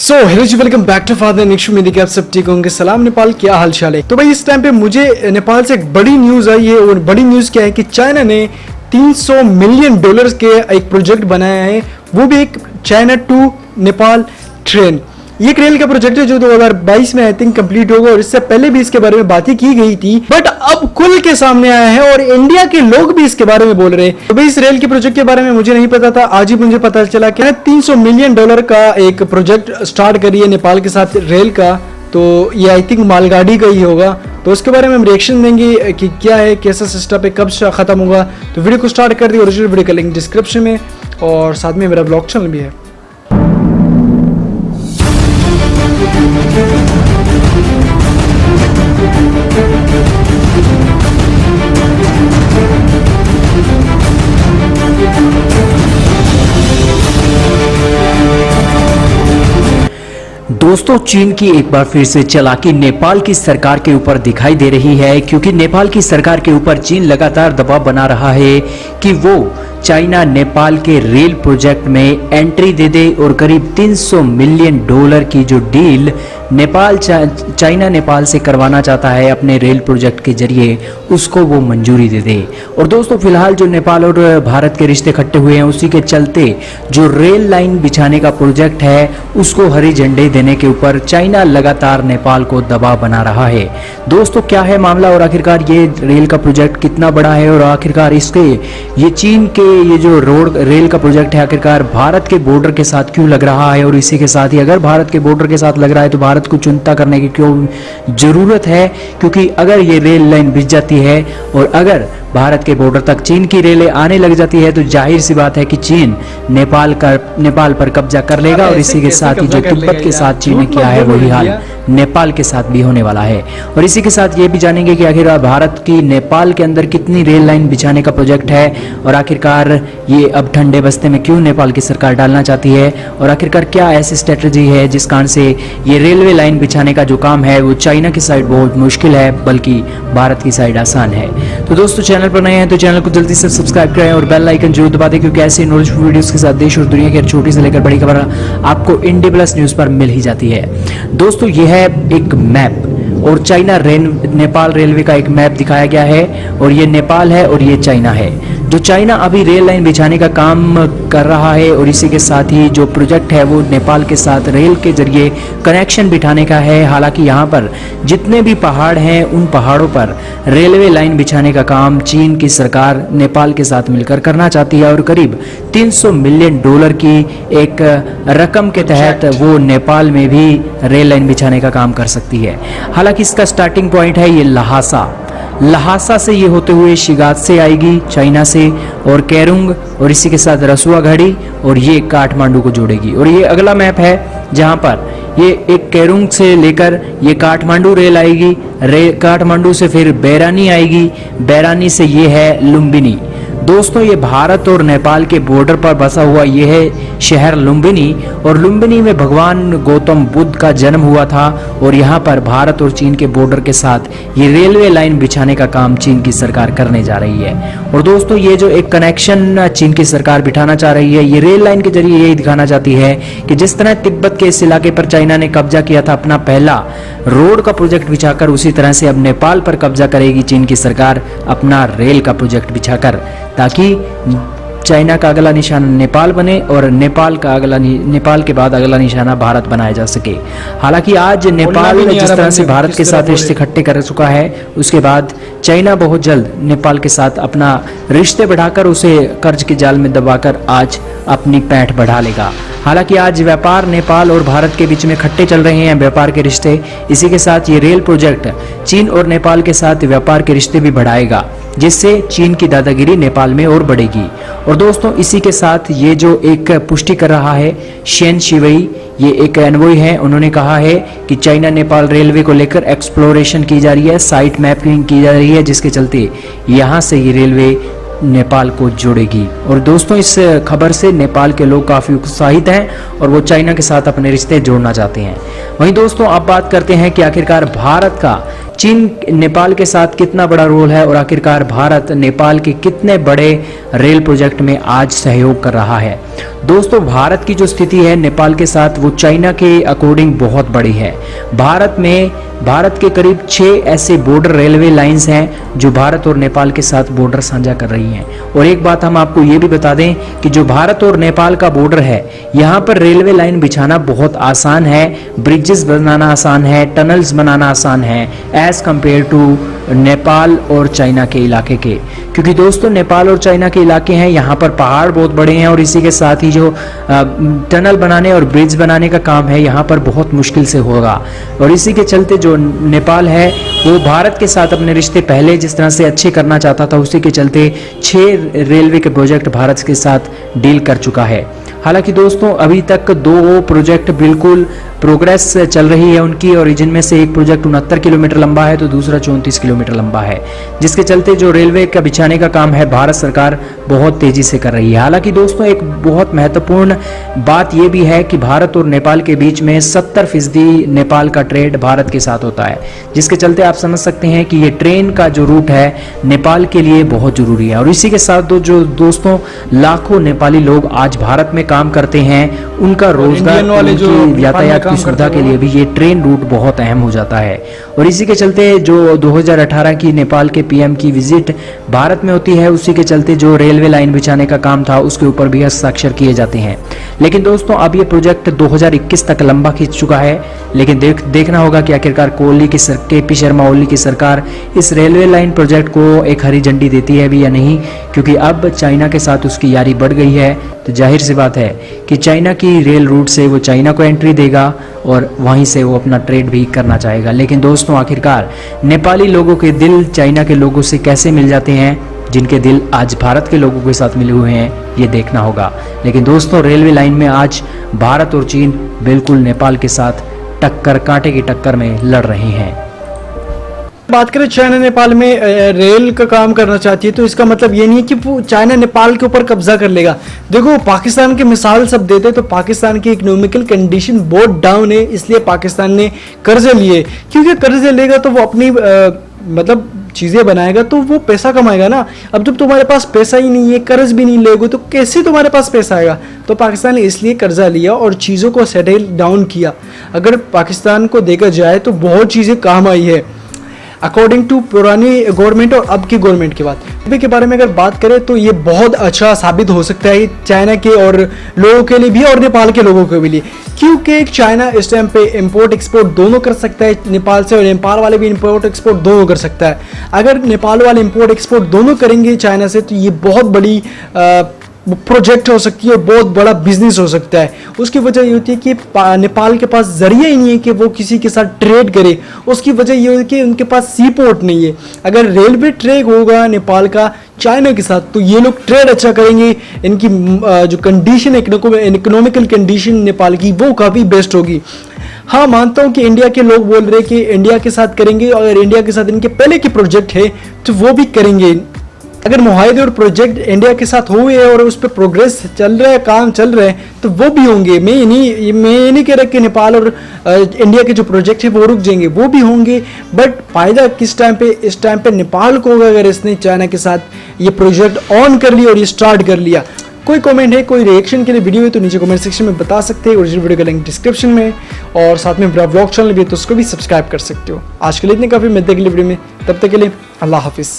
So hello ji, welcome back to father Nikshu. उम्मीद है कि आप सब ठीक होंगे। सलाम नेपाल, क्या हालचाल है। तो भाई इस टाइम पे मुझे नेपाल से एक बड़ी न्यूज़ आई है, और बड़ी न्यूज़ क्या है कि चाइना ने $300 मिलियन के एक प्रोजेक्ट बनाया है, वो भी एक चाइना टू नेपाल ट्रेन। ये एक रेल का प्रोजेक्ट है जो 2022 में आई थिंक कंप्लीट होगा, और इससे पहले भी इसके बारे में बातें की गई थी, बट अब खुल के सामने आया है और इंडिया के लोग भी इसके बारे में बोल रहे हैं। तो भाई इस रेल के प्रोजेक्ट के बारे में मुझे नहीं पता था, आज ही मुझे पता चला कि $300 मिलियन का एक प्रोजेक्ट स्टार्ट करी है नेपाल के साथ रेल का। तो ये आई थिंक मालगाड़ी का ही होगा, तो उसके बारे में हम रिएक्शन देंगे कि क्या है, कैसा सिस्टम है, कब से खत्म होगा। तो वीडियो को स्टार्ट कर दी, ओरिजिनल वीडियो का लिंक डिस्क्रिप्शन में, और साथ में मेरा ब्लॉग चैनल भी है। दोस्तों, चीन की एक बार फिर से चालाकी नेपाल की सरकार के ऊपर दिखाई दे रही है, क्योंकि नेपाल की सरकार के ऊपर चीन लगातार दबाव बना रहा है कि वो चाइना नेपाल के रेल प्रोजेक्ट में एंट्री दे दे और करीब $300 मिलियन की जो डील चाइना नेपाल से करवाना चाहता है अपने रेल प्रोजेक्ट के जरिए, उसको वो मंजूरी दे दे। और दोस्तों, फिलहाल जो नेपाल और भारत के रिश्ते खट्टे हुए हैं, उसी के चलते जो रेल लाइन बिछाने का प्रोजेक्ट है उसको हरी झंडे देने के ऊपर चाइना लगातार नेपाल को दबाव बना रहा है। दोस्तों, क्या है मामला और आखिरकार ये रेल का प्रोजेक्ट कितना बड़ा है, और आखिरकार इसके ये चीन के ये जो रेल का प्रोजेक्ट है आखिरकार भारत के बॉर्डर के साथ क्यों लग रहा है, और इसी के साथ ही अगर भारत के बॉर्डर के साथ लग रहा है तो भारत को चिंता करने की क्यों जरूरत है, क्योंकि अगर ये रेल लाइन बिछ जाती है और अगर भारत के बॉर्डर तक चीन की रेलें आने लग जाती है तो जाहिर सी बात है कि चीन नेपाल पर कब्जा कर लेगा, और इसी के साथ ही जो तिब्बत के साथ चीन ने किया है वही हाल नेपाल के साथ भी होने वाला है। और इसी के साथ ये भी जानेंगे कि आखिर भारत की नेपाल के अंदर कितनी रेल लाइन बिछाने का प्रोजेक्ट है, और आखिरकार ये अब ठंडे बस्ते में क्यों नेपाल की सरकार डालना चाहती है, और आखिरकार क्या ऐसी स्ट्रेटजी है जिस कारण से ये रेलवे लाइन बिछाने का जो काम है वो चाइना की साइड बहुत मुश्किल है, बल्कि भारत की साइड आसान है। तो दोस्तों, चैनल पर नए हैं तो चैनल को जल्दी से सब्सक्राइब करें और बेल आइकन जरूर दबा दें, क्योंकि ऐसे नॉलेजफुल वीडियोस के साथ देश और दुनिया की छोटी से लेकर बड़ी खबर आपको इंडिया प्लस न्यूज पर मिल ही जाती है। दोस्तों, यह है एक मैप, और चाइना नेपाल रेलवे का एक मैप दिखाया गया है, और ये नेपाल है और ये चाइना है। जो चाइना अभी रेल लाइन बिछाने का काम कर रहा है, और इसी के साथ ही जो प्रोजेक्ट है वो नेपाल के साथ रेल के जरिए कनेक्शन बिठाने का है। हालांकि यहाँ पर जितने भी पहाड़ हैं उन पहाड़ों पर रेलवे लाइन बिछाने का काम चीन की सरकार नेपाल के साथ मिलकर करना चाहती है, और करीब $300 मिलियन की एक रकम के तहत वो नेपाल में भी रेल लाइन बिछाने का काम कर सकती है। हालांकि इसका स्टार्टिंग पॉइंट है ये लहासा से ये होते हुए शिगात से आएगी चाइना से, और केरुंग, और इसी के साथ रसुआ घड़ी, और ये काठमांडू को जोड़ेगी। और ये अगला मैप है जहां पर ये एक केरुंग से लेकर ये काठमांडू रेल आएगी, काठमांडू से फिर बैरानी आएगी, बैरानी से ये है लुम्बिनी। दोस्तों, ये भारत और नेपाल के बॉर्डर पर बसा हुआ ये है शहर लुम्बिनी, और लुम्बिनी में भगवान गौतम बुद्ध का जन्म हुआ था, और यहाँ पर भारत और चीन के बॉर्डर के साथ ये रेलवे लाइन बिछाने का काम चीन की सरकार करने जा रही है। और दोस्तों, ये जो एक कनेक्शन चीन की सरकार बिठाना चाह रही है, ये रेल लाइन के जरिए यही दिखाना चाहती है कि जिस तरह तिब्बत के इस इलाके पर चाइना ने कब्जा किया था अपना पहला रोड का प्रोजेक्ट बिछाकर, उसी तरह से अब नेपाल पर कब्जा करेगी चीन की सरकार अपना रेल का प्रोजेक्ट बिछाकर, ताकि चाइना का अगला निशाना नेपाल बने और नेपाल के बाद अगला निशाना भारत बनाया जा सके। हालांकि आज नेपाल जिस तरह से भारत के साथ रिश्ते इकट्ठे कर चुका है, उसके बाद चाइना बहुत जल्द नेपाल के साथ अपना रिश्ते बढ़ाकर उसे कर्ज के जाल में दबाकर आज अपनी पैठ बढ़ा लेगा। हालांकि आज व्यापार नेपाल और भारत के बीच में खट्टे चल रहे हैं व्यापार के रिश्ते, इसी के साथ ये रेल प्रोजेक्ट चीन और नेपाल के साथ व्यापार के रिश्ते भी बढ़ाएगा, जिससे चीन की दादागिरी नेपाल में और बढ़ेगी। और दोस्तों, इसी के साथ ये जो एक पुष्टि कर रहा है शेन शिवई, ये एक एनवॉय है, उन्होंने कहा है कि चाइना नेपाल रेलवे को लेकर एक्सप्लोरेशन की जा रही है, साइट मैपिंग की जा रही है, जिसके चलते यहाँ से ये रेलवे नेपाल को जोड़ेगी। और दोस्तों, इस खबर से नेपाल के लोग काफ़ी उत्साहित हैं और वो चाइना के साथ अपने रिश्ते जोड़ना चाहते हैं। वहीं दोस्तों, अब बात करते हैं कि आखिरकार भारत का चीन नेपाल के साथ कितना बड़ा रोल है और आखिरकार भारत नेपाल के कितने बड़े रेल प्रोजेक्ट में आज सहयोग कर रहा है। दोस्तों, भारत की जो स्थिति है नेपाल के साथ वो चाइना के अकॉर्डिंग बहुत बड़ी है। भारत के करीब 6 ऐसे बॉर्डर रेलवे लाइंस हैं जो भारत और नेपाल के साथ बॉर्डर साझा कर रही हैं। और एक बात हम आपको ये भी बता दें कि जो भारत और नेपाल का बॉर्डर है, यहाँ पर रेलवे लाइन बिछाना बहुत आसान है, ब्रिजेस बनाना आसान है, टनल्स बनाना आसान है एज कंपेयर टू नेपाल और चाइना के इलाके के। क्योंकि दोस्तों, नेपाल और चाइना के इलाके हैं, यहाँ पर पहाड़ बहुत बड़े हैं और इसी के साथ ही जो टनल बनाने और ब्रिज बनाने का काम है यहाँ पर बहुत मुश्किल से होगा। और इसी के चलते जो नेपाल है वो भारत के साथ अपने रिश्ते पहले जिस तरह से अच्छे करना चाहता था, उसी के चलते 6 रेलवे के प्रोजेक्ट भारत के साथ डील कर चुका है। हालांकि दोस्तों, अभी तक 2 प्रोजेक्ट बिल्कुल प्रोग्रेस चल रही है उनकी, और जिनमें से एक प्रोजेक्ट 69 किलोमीटर लंबा है तो दूसरा 34 किलोमीटर लंबा है, जिसके चलते जो रेलवे का बिछाने का काम है भारत सरकार बहुत तेजी से कर रही है। हालांकि दोस्तों, एक बहुत महत्वपूर्ण बात यह भी है कि भारत और नेपाल के बीच में 70% नेपाल का ट्रेड भारत के साथ होता है, जिसके चलते आप समझ सकते हैं कि ये ट्रेन का जो रूट है नेपाल के लिए बहुत जरूरी है। और इसी के साथ जो दोस्तों लाखों नेपाली लोग आज भारत में काम करते हैं, उनका रोजगार, उनकी यातायात की सुविधा के लिए भी ये ट्रेन रूट बहुत अहम हो जाता है। और इसी के चलते जो 2018 की नेपाल के पीएम की विजिट भारत में होती है, उसी के चलते जो रेलवे लाइन बिछाने का काम था उसके ऊपर भी हस्ताक्षर किए जाते हैं। लेकिन दोस्तों, अब ये प्रोजेक्ट 2021 तक लंबा खींच चुका है, लेकिन देखना होगा कि आखिरकार KP शर्मा ओली की सरकार इस रेलवे लाइन प्रोजेक्ट को एक हरी झंडी देती है भी या नहीं। क्योंकि अब चाइना के साथ उसकी यारी बढ़ गई है, तो जाहिर सी बात है कि चाइना की रेल रूट से वो चाइना को एंट्री देगा और वहीं से वो अपना ट्रेड भी करना चाहेगा। लेकिन दोस्तों, आखिरकार नेपाली लोगों के दिल चाइना के लोगों से कैसे मिल जाते हैं, जिनके दिल आज भारत के लोगों के साथ मिले हुए हैं, ये देखना होगा। लेकिन दोस्तों, रेलवे लाइन में आज भारत और चीन बिल्कुल नेपाल के साथ कांटे की टक्कर में लड़ रहे हैं। बात करें चाइना नेपाल में रेल का काम करना चाहती है, तो इसका मतलब ये नहीं है कि वो चाइना नेपाल के ऊपर कब्जा कर लेगा। देखो, पाकिस्तान की मिसाल सब देते तो पाकिस्तान की इकोनॉमिकल कंडीशन बहुत डाउन है, इसलिए पाकिस्तान ने कर्जे लिए। क्योंकि कर्जे लेगा तो वो अपनी मतलब चीज़ें बनाएगा तो वो पैसा कमाएगा ना। अब जब तुम्हारे पास पैसा ही नहीं है, कर्ज भी नहीं लेगो, तो कैसे तुम्हारे पास पैसा आएगा? तो पाकिस्तान ने इसलिए कर्जा लिया और चीज़ों को सेटल डाउन किया। अगर पाकिस्तान को देखा जाए तो बहुत चीज़ें काम आई है अकॉर्डिंग टू पुरानी गवर्नमेंट और अब की गवर्नमेंट की बात। अभी के बारे में अगर बात करें तो ये बहुत अच्छा साबित हो सकता है चाइना के और लोगों के लिए भी और नेपाल के लोगों के लिए, क्योंकि चाइना इस टाइम पे इंपोर्ट एक्सपोर्ट दोनों कर सकता है नेपाल से, और नेपाल वाले भी इंपोर्ट एक्सपोर्ट दोनों कर सकता है। अगर नेपाल वाले इंपोर्ट एक्सपोर्ट दोनों करेंगे चाइना से, तो ये बहुत बड़ी प्रोजेक्ट हो सकती है और बहुत बड़ा बिजनेस हो सकता है। उसकी वजह ये होती है कि नेपाल के पास जरिया ही नहीं है कि वो किसी के साथ ट्रेड करे। उसकी वजह ये होती है कि उनके पास सी पोर्ट नहीं है। अगर रेलवे ट्रैक होगा नेपाल का चाइना के साथ, तो ये लोग ट्रेड अच्छा करेंगे। इनकी जो कंडीशन इकोनॉमिकल कंडीशन नेपाल की वो काफ़ी बेस्ट होगी। हाँ, मानता हूँ कि इंडिया के लोग बोल रहे हैं कि इंडिया के साथ करेंगे, और इंडिया के साथ इनके पहले के प्रोजेक्ट है तो वो भी करेंगे। अगर मुआहदे और प्रोजेक्ट इंडिया के साथ हुए हैं और उस पर प्रोग्रेस चल रहा है, काम चल रहा है, तो वो भी होंगे। मैं ये नहीं कह रहा कि नेपाल और इंडिया के जो प्रोजेक्ट है वो रुक जाएंगे, वो भी होंगे। बट फायदा किस टाइम पे? इस टाइम पे नेपाल को होगा अगर इसने चाइना के साथ ये प्रोजेक्ट ऑन कर लिया और ये स्टार्ट कर लिया। कोई कमेंट है, कोई रिएक्शन के लिए वीडियो है तो नीचे कमेंट सेक्शन में बता सकते हैं। ओरिजिनल वीडियो का लिंक डिस्क्रिप्शन में, और साथ में मेरा व्लॉग चैनल भी है तो उसको भी सब्सक्राइब कर सकते हो। आज के लिए इतने काफ़ी, मिलते हैं अगली वीडियो में, तब तक के लिए अल्लाह हाफिज़।